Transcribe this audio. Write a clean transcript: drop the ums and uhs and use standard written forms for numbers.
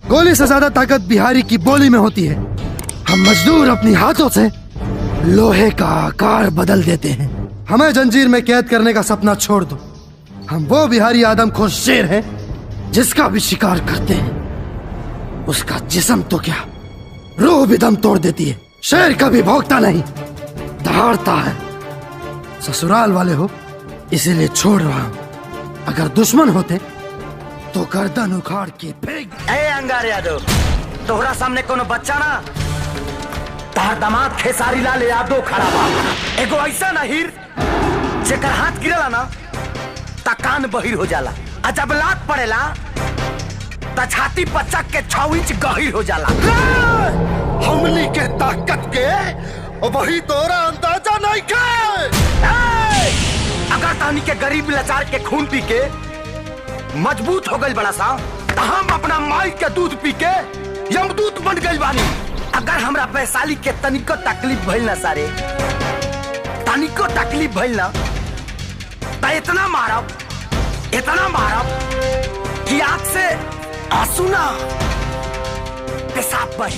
गोली से ज्यादा ताकत बिहारी की बोली में होती है। हम मजदूर अपनी हाथों से लोहे का आकार बदल देते हैं। हमें जंजीर में कैद करने का सपना छोड़ दो। हम वो बिहारी आदमखोर शेर हैं जिसका भी शिकार करते हैं। उसका जिस्म तो क्या, रूह भी दम तोड़ देती है। शेर कभी भौंकता नहीं, दहाड़ता है। ससुराल वाले हो इसीलिए छोड़ रहा हूं। अगर दुश्मन होते तो गर्दन उखाड़ के फेंक। ए अंगार यादव, तोहरा सामने कोनो बच्चा ना, तार दामाद खेसारी लाल यादव खड़ा बा। एगो ऐसा नहीर जेकर हाथ गिरला ना ता कान बहिर हो जाला, आ जब लात पड़ेला ता छाती पचक के 6 इंच गहिर हो जाला। हमनी के ताकत के वही तोरा अंदाजा नहीं के। अगर तानी के गरीब लाचार के खून पी के मजबूत हो गई बड़ा सा, तो हम अपना माई के दूध पी के यमदूत बन गई बानी। अगर हमरा वैशाली के तनिको तकलीफ भइल ना सारे, तनिको तकलीफ भइल ना, तो इतना मारब कि आँख से आंसू ना पेशाब बही।